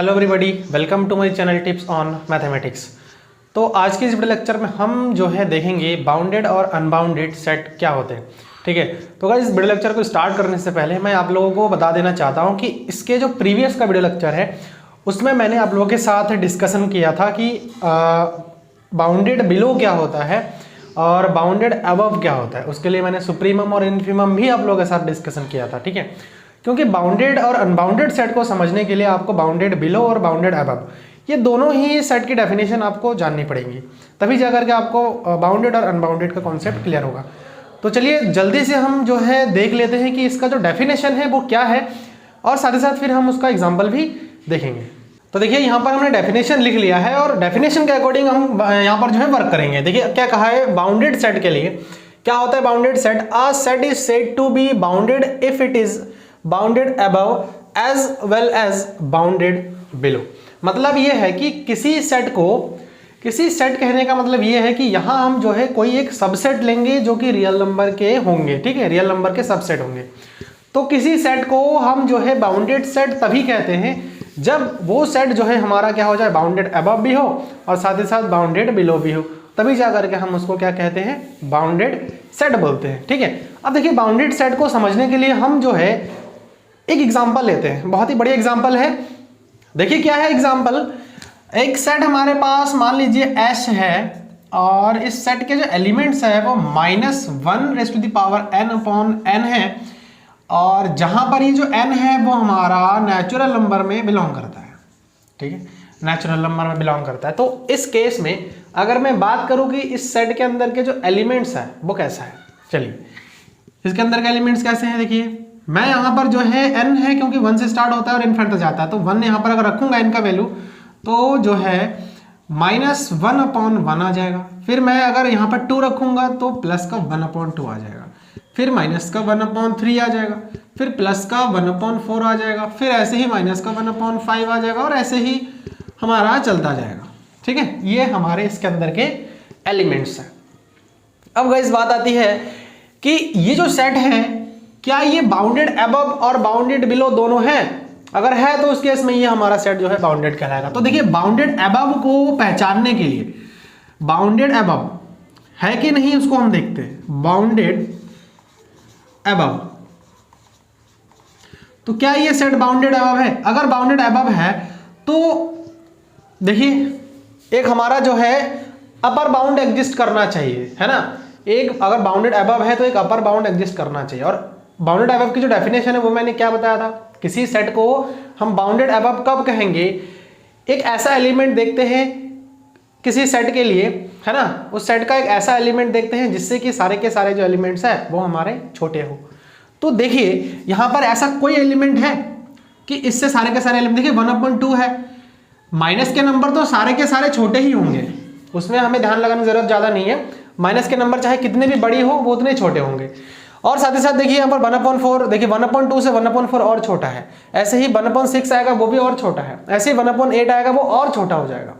Hello everybody, welcome to my channel tips on mathematics. तो आज के इस वीडियो लेक्चर में हम जो है देखेंगे बाउंडेड और अनबाउंडेड सेट क्या होते हैं। ठीक है, तो गाइस इस वीडियो लेक्चर को स्टार्ट करने से पहले मैं आप लोगों को बता देना चाहता हूं कि इसके जो प्रीवियस का वीडियो लेक्चर है उसमें मैंने आप लोगों के साथ डिस्कशन किया था कि बाउंडेड बिलो क्या होता है और बाउंडेड अबव क्या होता है। उसके लिए मैंने सुप्रीमम और इन्फीमम भी आप लोगों के साथ डिस्कशन किया था। ठीक है, क्योंकि बाउंडेड और अनबाउंडेड सेट को समझने के लिए आपको बाउंडेड बिलो और बाउंडेड अबव ये दोनों ही सेट की डेफिनेशन आपको जाननी पड़ेगी, तभी जाकर के आपको बाउंडेड और अनबाउंडेड का कॉन्सेप्ट क्लियर होगा। तो चलिए जल्दी से हम जो है देख लेते हैं कि इसका जो डेफिनेशन है वो क्या है और साथ ही साथ फिर हम उसका एग्जाम्पल भी देखेंगे। तो देखिए यहाँ पर हमने डेफिनेशन लिख लिया है और डेफिनेशन के अकॉर्डिंग हम यहाँ पर जो है वर्क करेंगे। देखिए क्या कहा है बाउंडेड सेट के लिए, क्या होता है bounded set. A set is said to be bounded if it is bounded above as well as bounded below. मतलब ये है कि किसी सेट कहने का मतलब ये है कि यहाँ हम जो है कोई एक सबसेट लेंगे जो कि रियल नंबर के होंगे। ठीक है, रियल नंबर के सबसेट होंगे। तो किसी सेट को हम जो है बाउंडेड सेट तभी कहते हैं जब वो सेट जो है हमारा क्या हो जाए, बाउंडेड अबव भी हो और साथ ही साथ बाउंडेड बिलो भी हो, तभी जा करके हम उसको क्या कहते हैं, बाउंडेड सेट बोलते हैं। ठीक है, अब देखिए बाउंडेड सेट को समझने के लिए हम जो है एक एग्जांपल लेते हैं, बहुत ही बढ़िया एग्जांपल है। देखिए क्या है एग्जांपल। एक सेट हमारे पास मान लीजिए एस है और इस सेट के जो एलिमेंट्स है वो -1n है और जहां पर ये जो n है वो हमारा नेचुरल नंबर में बिलोंग करता है। ठीक है, नेचुरल नंबर में बिलोंग करता है। तो इस केस में अगर मैं बात करूं कि इस सेट के अंदर के जो एलिमेंट्स है वो कैसा है, चलिए इसके अंदर के एलिमेंट्स कैसे हैं। देखिए मैं यहाँ पर जो है n है क्योंकि 1 से स्टार्ट होता है और इनफिनिटी तक जाता है, तो 1 यहाँ पर अगर रखूंगा n का वैल्यू तो जो है -1/1 आ जाएगा। फिर मैं अगर यहाँ पर 2 रखूंगा तो प्लस का 1/2 आ जाएगा, फिर माइनस का 1/3 आ जाएगा, फिर प्लस का 1/4 आ जाएगा, फिर ऐसे ही माइनस का 1/5 आ जाएगा और ऐसे ही हमारा चलता जाएगा। ठीक है, ये हमारे इसके अंदर के एलिमेंट्स हैं। अब गाइस बात आती है कि ये जो सेट है क्या ये बाउंडेड अबव और बाउंडेड बिलो दोनों हैं। अगर है तो उस केस में ये हमारा सेट जो है बाउंडेड कहलाएगा। तो देखिए बाउंडेड अबव को पहचानने के लिए बाउंडेड अबव है कि नहीं उसको हम देखते हैं। बाउंडेड अबव, तो क्या ये सेट बाउंडेड अबव है। अगर बाउंडेड अबव है तो देखिए एक हमारा जो है अपर बाउंड एग्जिस्ट करना चाहिए, है ना। एक अगर बाउंडेड अबव है तो एक अपर बाउंड एग्जिस्ट करना चाहिए। और बाउंडेड अबव की जो डेफिनेशन है वो मैंने क्या बताया था, किसी सेट को हम बाउंडेड अबव कब कहेंगे, एक ऐसा एलिमेंट देखते हैं किसी सेट के लिए, है ना, उस सेट का एक ऐसा एलिमेंट देखते हैं जिससे कि सारे के सारे जो एलिमेंट्स है वो हमारे छोटे हो। तो देखिए यहाँ पर ऐसा कोई एलिमेंट है कि इससे सारे के सारे एलिमेंट, देखिए 1/2 है, माइनस के नंबर तो सारे के सारे छोटे ही होंगे, उसमें हमें ध्यान लगाने की जरूरत ज्यादा नहीं है। माइनस के नंबर चाहे कितने भी बड़ी हो वो उतने छोटे होंगे। और साथ ही साथ देखिए यहाँ पर 1/4, देखिए 1/2 से 1/4 और छोटा है, ऐसे ही 1/6 आएगा वो भी और छोटा है, ऐसे ही 1/8 आएगा वो और छोटा हो जाएगा।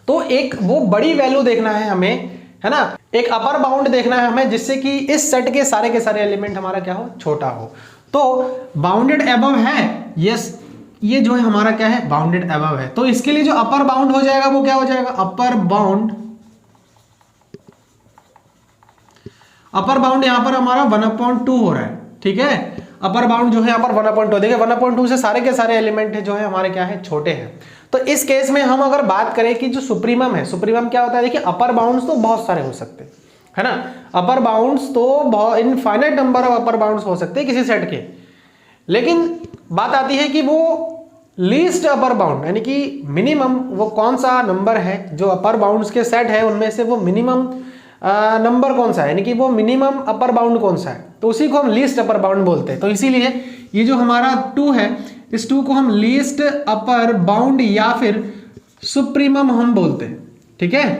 तो एक वो बड़ी वैल्यू देखना है हमें, है ना, एक अपर बाउंड देखना है हमें जिससे कि इस सेट के सारे एलिमेंट हमारा क्या हो, छोटा हो। तो बाउंडेड अबव है, यस, ये जो है हमारा क्या है, बाउंडेड अबव है। तो इसके लिए जो अपर बाउंड हो जाएगा वो क्या हो जाएगा, अपर बाउंड यहां पर हमारा 1/2 हो रहा है। ठीक है, अपर बाउंड जो है यहाँ पर 1/2, देखिए 1/2 से सारे के सारे एलिमेंट जो है हमारे क्या है, छोटे हैं। तो इस केस में हम अगर बात करें कि जो सुप्रीमम है, सुप्रीमम क्या होता है, देखिए अपर बाउंड्स तो बहुत सारे हो सकते हैं, है ना, अपर बाउंड्स तो infinite number of upper bounds हो सकते हैं किसी सेट के। लेकिन बात आती है कि वो लीस्ट अपर बाउंड यानी कि मिनिमम वो कौन सा नंबर है, जो अपर बाउंड्स के सेट है उनमें से वो मिनिमम नंबर कौन सा है, यानी कि वो मिनिमम अपर बाउंड कौन सा है, तो उसी को हम लीस्ट अपर बाउंड बोलते हैं। तो इसीलिए ये जो हमारा 2 है, इस 2 को हम लीस्ट अपर बाउंड या फिर सुप्रीमम हम बोलते हैं। ठीक है,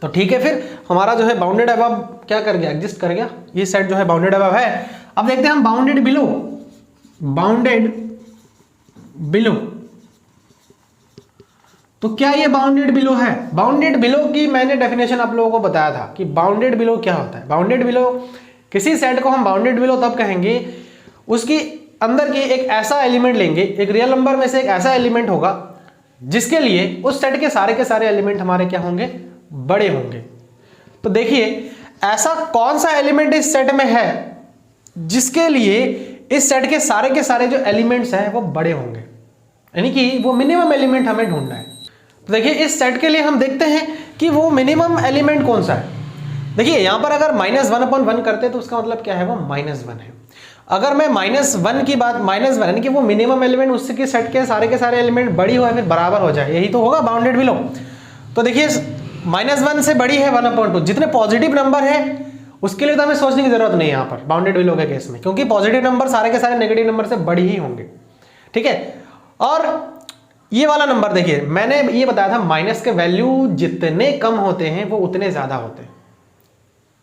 तो ठीक है, फिर हमारा जो है बाउंडेड अबव क्या कर गया, एग्जिस्ट कर गया, ये सेट जो है बाउंडेड अबव है। अब देखते हैं हम बाउंडेड बिलो, बाउंडेड बिलो, तो क्या ये बाउंडेड बिलो है। बाउंडेड बिलो की मैंने डेफिनेशन आप लोगों को बताया था कि बाउंडेड बिलो क्या होता है। बाउंडेड बिलो, किसी सेट को हम बाउंडेड बिलो तब कहेंगे उसकी अंदर के एक ऐसा एलिमेंट लेंगे, एक रियल नंबर में से एक ऐसा एलिमेंट होगा जिसके लिए उस सेट के सारे एलिमेंट हमारे क्या होंगे, बड़े होंगे। तो देखिए ऐसा कौन सा एलिमेंट इस सेट में है जिसके लिए इस सेट के सारे जो एलिमेंट्स हैं वो बड़े होंगे, यानी कि वो मिनिमम एलिमेंट हमें ढूंढना है। तो देखिए इस सेट के लिए हम देखते हैं कि वो मिनिमम एलिमेंट कौन सा है। देखिए यहां पर अगर -1/1 करते तो उसका मतलब क्या है, वो -1 है। अगर मैं -1 की बात, -1 यानी कि वो मिनिमम एलिमेंट उससे के सेट के सारे एलिमेंट बड़ी हो या फिर बराबर हो जाए, यही तो होगा बाउंडेड बिलो। तो देखिए -1 से बड़ी है 1/2। जितने पॉजिटिव नंबर है उसके लिए तो हमें सोचने की जरूरत नहीं है यहाँ पर बाउंडेड बिलो के केस में, क्योंकि पॉजिटिव नंबर सारे के सारे नेगेटिव नंबर से बड़ी ही होंगे, ठीक है। और ये वाला नंबर देखिए, मैंने ये बताया था माइनस के वैल्यू जितने कम होते हैं वो उतने ज्यादा होते हैं।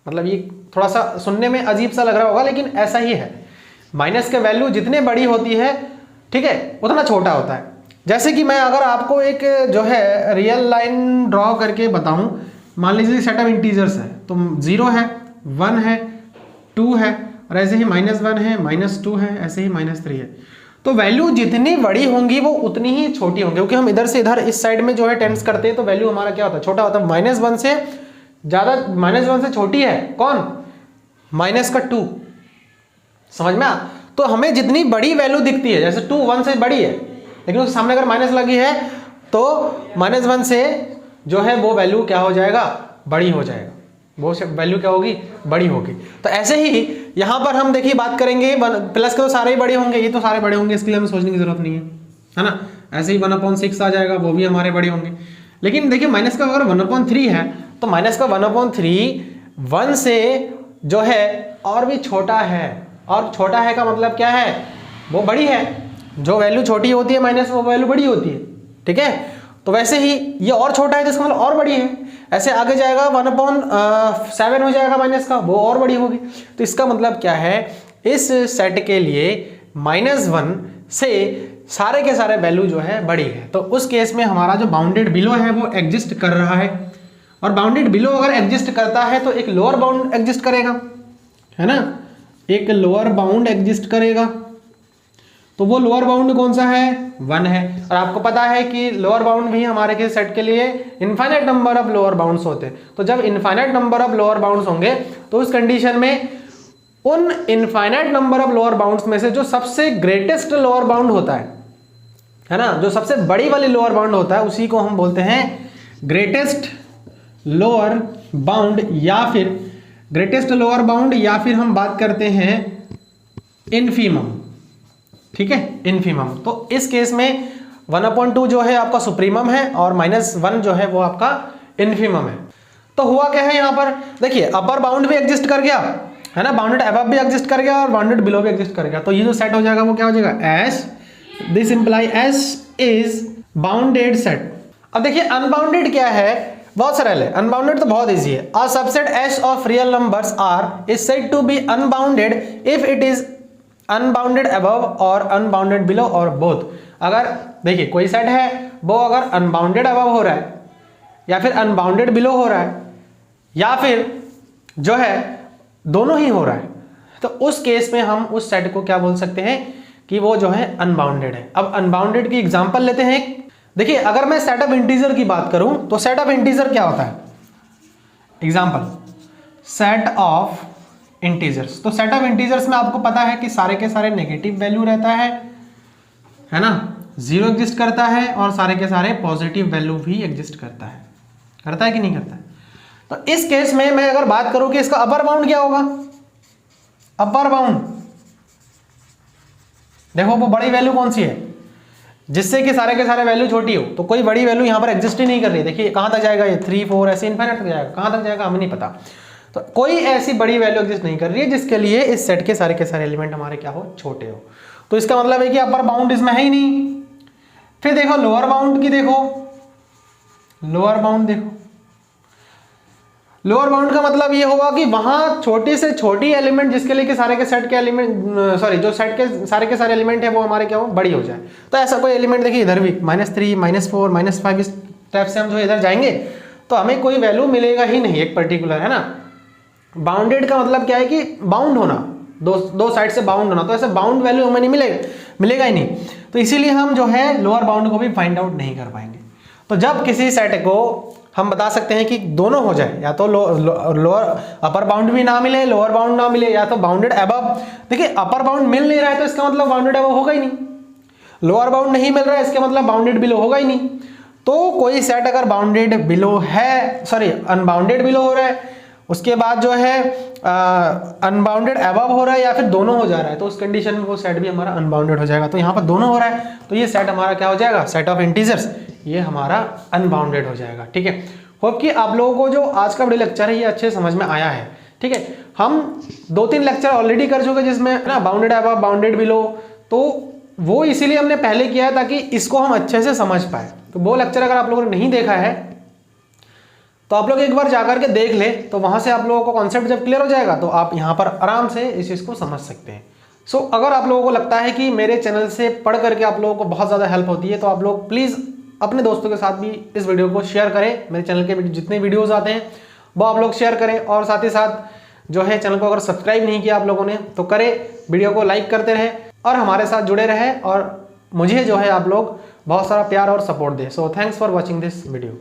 मतलब ये थोड़ा सा सुनने में अजीब सा लग रहा होगा लेकिन ऐसा ही है। माइनस के वैल्यू जितने बड़ी होती है, ठीक है, उतना छोटा होता है। जैसे कि मैं अगर आपको एक जो है रियल लाइन ड्रॉ करके बताऊं, मान लीजिए सेट ऑफ इंटीजर्स है, तो 0 है, 1 है, 2 है, और ऐसे ही -1 है, -2 है, ऐसे ही -3 है। तो वैल्यू जितनी बड़ी होंगी वो उतनी ही छोटी होंगी, क्योंकि हम इधर से इधर इस साइड में जो है टेंस करते हैं तो वैल्यू हमारा क्या होता है, छोटा होता है। -1 से ज्यादा, -1 से छोटी है कौन, -2, समझ में आ। तो हमें जितनी बड़ी वैल्यू दिखती है, जैसे 2 1 से बड़ी है, लेकिन उसके सामने अगर माइनस लगी है तो -1 से जो है वो वैल्यू क्या हो जाएगा, बड़ी हो जाएगा, वो वैल्यू क्या होगी, बड़ी होगी। तो ऐसे ही यहां पर हम देखिए बात करेंगे, प्लस के तो सारे ही बड़े होंगे, ये तो सारे बड़े होंगे, इसके लिए हमें सोचने की जरूरत नहीं है ना। ऐसे ही 1/6 आ जाएगा, वो भी हमारे बड़े होंगे। लेकिन देखिए माइनस का अगर 1/3 है तो माइनस का 1/3 1 से जो है और भी छोटा है, और छोटा है का मतलब क्या है, वो बड़ी है। जो वैल्यू छोटी होती है माइनस, वो वैल्यू बड़ी होती है, ठीक है। तो वैसे ही ये और छोटा है तो इसका मतलब और बड़ी है। ऐसे आगे जाएगा 1/7 हो जाएगा माइनस का, वो और बड़ी होगी। तो इसका मतलब क्या है, इस सेट के लिए -1 से सारे के सारे वैल्यू जो है बड़ी है। तो उस केस में हमारा जो बाउंडेड बिलो है वो एग्जिस्ट कर रहा है, और बाउंडेड बिलो अगर एग्जिस्ट करता है तो एक लोअर बाउंड एग्जिस्ट करेगा, है ना, एक लोअर बाउंड एग्जिस्ट करेगा। तो वो लोअर बाउंड कौन सा है, 1 है। और आपको पता है कि लोअर बाउंड भी हमारे के सेट के लिए infinite number of lower bounds होते हैं। तो जब infinite number of lower bounds होंगे तो उस कंडीशन में उन infinite number of lower bounds में से जो सबसे ग्रेटेस्ट लोअर बाउंड होता है ना, जो सबसे बड़ी वाली लोअर बाउंड होता है, उसी को हम बोलते हैं ग्रेटेस्ट लोअर बाउंड, या फिर ग्रेटेस्ट लोअर बाउंड, या फिर हम बात करते हैं इनफीमम, ठीक है, इनफीमम। तो इस केस में 1/2 जो है आपका सुप्रीमम है और -1 जो है वो आपका इनफीमम है। तो हुआ क्या है यहाँ पर, देखिए अपर बाउंड भी एग्जिस्ट कर गया, है ना, बाउंडेड अबव भी एग्जिस्ट कर गया और बाउंडेड बिलो भी एग्जिस्ट कर गया। तो ये जो सेट हो जाएगा वो क्या हो जाएगा, S, this imply S is bounded set. अब देखिए अनबाउंडेड क्या है, बहुत सरल है। अनबाउंडेड तो बहुत इजी है। A subset S of real numbers R is said to be unbounded if it is unbounded above और अनबाउंडेड बिलो और बोथ। अगर देखिए कोई सेट है वो अगर अनबाउंडेड अबव हो रहा है या फिर अनबाउंडेड बिलो हो रहा है या फिर जो है दोनों ही हो रहा है, तो उस केस में हम उस सेट को क्या बोल सकते हैं कि वो जो है अनबाउंडेड है। अब अनबाउंडेड की एग्जांपल लेते हैं। देखिए अगर मैं सेट ऑफ इंटीजर की बात करूं तो सेट ऑफ इंटीजर क्या होता है, एग्जांपल सेट ऑफ इंटीजर्स। तो सेट ऑफ इंटीजर्स में आपको पता है कि सारे के सारे नेगेटिव वैल्यू रहता है ना, 0 एग्जिस्ट करता है और सारे के सारे पॉजिटिव वैल्यू भी एग्जिस्ट करता है कि नहीं करता है। तो इस केस में मैं अगर बात करूं कि इसका अपर बाउंड क्या होगा, अपर बाउंड देखो वो बड़ी वैल्यू कौन सी है जिससे कि सारे के सारे वैल्यू छोटी हो। तो कोई बड़ी वैल्यू यहां पर एग्जिस्ट ही नहीं कर रही। देखिए कहां तक जाएगा ये 3 4 ऐसे इनफाइनाइट तक जाएगा, कहां तक जाएगा हमें नहीं पता। तो कोई ऐसी बड़ी वैल्यू एग्जिस्ट नहीं कर रही है जिसके लिए इस सेट के सारे एलिमेंट हमारे क्या हो, छोटे हो। तो इसका मतलब है कि अपर बाउंड इसमें है ही नहीं। फिर देखो लोअर बाउंड की, देखो लोअर बाउंड, देखो लोअर बाउंड का मतलब ये होगा कि वहां छोटी से छोटी एलिमेंट जिसके लिए कि सारे के सेट के एलिमेंट सॉरी जो सेट के सारे एलिमेंट है वो हमारे क्या हो, बड़ी हो जाए। तो ऐसा कोई एलिमेंट देखिए इधर भी -3 -4 -5 इस टाइप से हम जो इधर जाएंगे तो हमें कोई वैल्यू मिलेगा ही नहीं एक पर्टिकुलर, है ना। बाउंडेड का मतलब क्या है कि बाउंड होना, दो साइड से बाउंड होना, तो ऐसे बाउंड वैल्यू हमें नहीं मिलेगा ही नहीं। तो इसीलिए हम जो है लोअर बाउंड को भी फाइंड आउट नहीं कर पाएंगे। तो जब किसी सेट को हम बता सकते हैं कि दोनों हो जाए, या तो लोअर अपर बाउंड भी ना मिले, लोअर बाउंड ना मिले, या तो बाउंडेड अबव। देखिए अपर बाउंड मिल नहीं रहा है तो इसका मतलब बाउंडेड अबव होगा ही नहीं, लोअर बाउंड नहीं मिल रहा है इसके मतलब बाउंडेड बिलो होगा ही नहीं। तो कोई सेट अगर बाउंडेड बिलो है, सॉरी अनबाउंडेड बिलो हो रहा है, उसके बाद जो है अनबाउंडेड अबव हो रहा है, या फिर दोनों हो जा रहा है, तो उस कंडीशन में वो सेट भी हमारा अनबाउंडेड हो जाएगा। तो यहाँ पर दोनों हो रहा है तो ये सेट हमारा क्या हो जाएगा, सेट ऑफ इंटीजर्स, ये हमारा अनबाउंडेड हो जाएगा। ठीक है, होप कि आप लोगों को जो आज का वीडियो लेक्चर है ये अच्छे समझ में आया है। ठीक है, हम 2-3 लेक्चर ऑलरेडी कर चुके जिसमें ना बाउंडेड अबव बाउंडेड बिलो, तो वो इसीलिए हमने पहले किया है ताकि इसको हम अच्छे से समझ पाए। तो वो लेक्चर अगर आप लोगों ने नहीं देखा है तो आप लोग एक बार जाकर के देख ले, तो वहां से आप लोगों को कॉन्सेप्ट जब क्लियर हो जाएगा तो आप यहाँ पर आराम से इस चीज़ को समझ सकते हैं। सो अगर आप लोगों को लगता है कि मेरे चैनल से पढ़ करके आप लोगों को बहुत ज़्यादा हेल्प होती है तो आप लोग प्लीज़ अपने दोस्तों के साथ भी इस वीडियो को शेयर करें। मेरे चैनल के जितने वीडियोज़ आते हैं वो आप लोग शेयर करें, और साथ ही साथ जो है चैनल को अगर सब्सक्राइब नहीं किया आप लोगों ने तो करें, वीडियो को लाइक करते रहे और हमारे साथ जुड़े रहे, और मुझे जो है आप लोग बहुत सारा प्यार और सपोर्ट दें। So thanks for watching this video.